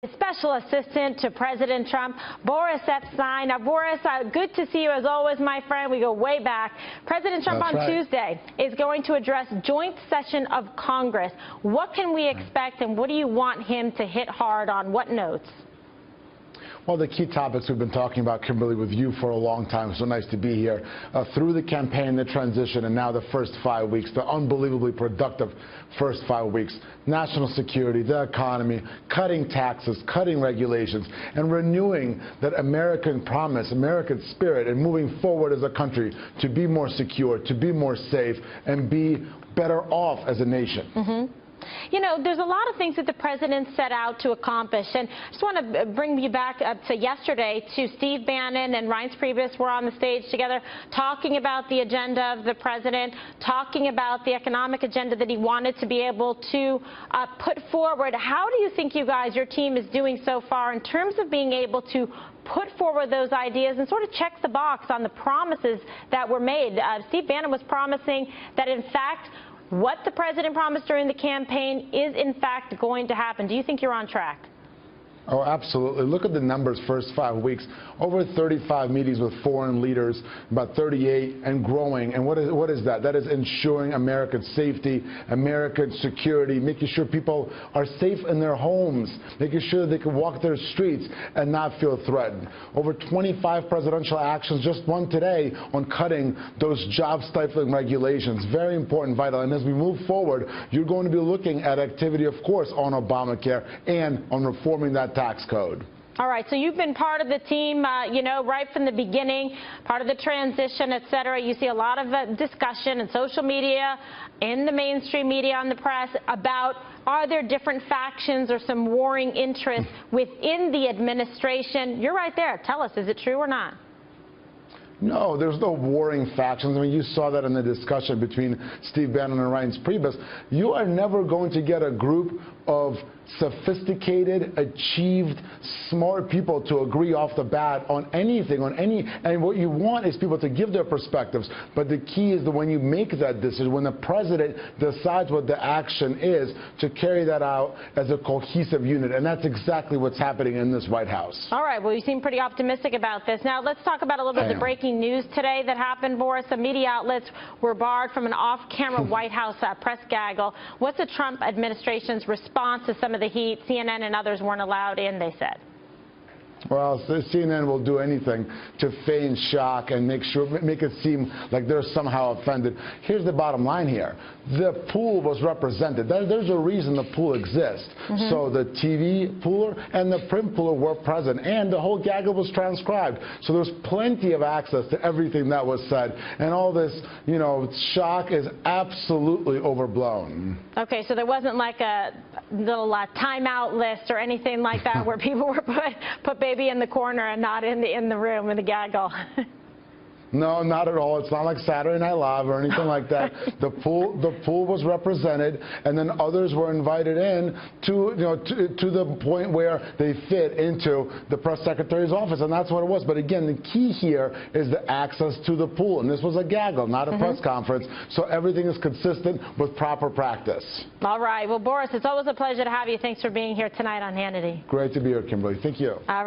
Special assistant to President Trump, Boris Epshteyn. Now, Boris, good to see you as always, my friend. We go way back. President Trump Tuesday is going to address joint session of Congress. What can we expect, and what do you want him to hit hard on? What notes? Well, the key topics we've been talking about, Kimberly, with you for a long time. So nice to be here. Through the campaign, the transition, and now the first 5 weeks, the unbelievably productive first 5 weeks. National security, the economy, cutting taxes, cutting regulations, and renewing that American promise, American spirit, and moving forward as a country to be more secure, to be more safe, and be better off as a nation. You know, there's a lot of things that the president set out to accomplish, and I just want to bring you back to yesterday to Steve Bannon and Reince Priebus were on the stage together talking about the agenda of the president, talking about the economic agenda that he wanted to be able to put forward. How do you think you guys, your team, is doing so far in terms of being able to put forward those ideas and sort of check the box on the promises that were made? Steve Bannon was promising that, in fact, what the president promised during the campaign is, in fact, going to happen. Do you think you're on track? Oh, absolutely. Look at the numbers first 5 weeks. Over 35 meetings with foreign leaders, about 38 and growing. And what is that? That is ensuring American safety, American security, making sure people are safe in their homes, making sure they can walk their streets and not feel threatened. Over 25 presidential actions, just one today, on cutting those job-stifling regulations. Very important, vital. And as we move forward, you're going to be looking at activity, of course, on Obamacare and on reforming that tax code. All right, so you've been part of the team, you know, right from the beginning, part of the transition, et cetera. You see a lot of discussion in social media, in the mainstream media, on the press, about are there different factions or some warring interests within the administration? You're right there. Tell us, is it true or not? No, there's no warring factions. I mean, you saw that in the discussion between Steve Bannon and Reince Priebus. You are never going to get a group of sophisticated, achieved, smart people to agree off the bat on anything, and what you want is people to give their perspectives. But the key is that when you make that decision, when the president decides what the action is, to carry that out as a cohesive unit. And that's exactly what's happening in this White House. All right. Well, you seem pretty optimistic about this. Now, let's talk about a little bit of the breaking news today that happened, Boris. The media outlets were barred from an off-camera White House press gaggle. What's the Trump administration's response to some of the heat? CNN and others weren't allowed in, they said. Well, CNN will do anything to feign shock and make it seem like they're somehow offended. Here's the bottom line here. The pool was represented. There's a reason the pool exists. So the TV pooler and the print pooler were present, and the whole gaggle was transcribed. So there's plenty of access to everything that was said. And all this, you know, shock is absolutely overblown. Okay, so there wasn't like a little timeout list or anything like that where people were put baby in the corner and not in the room in the gaggle. No, not at all. It's not like Saturday Night Live or anything like that. The pool was represented, and then others were invited in to the point where they fit into the press secretary's office, and that's what it was. But again, the key here is the access to the pool, and this was a gaggle, not a press conference. So everything is consistent with proper practice. All right. Well, Boris, it's always a pleasure to have you. Thanks for being here tonight on Hannity. Great to be here, Kimberly. Thank you. All right.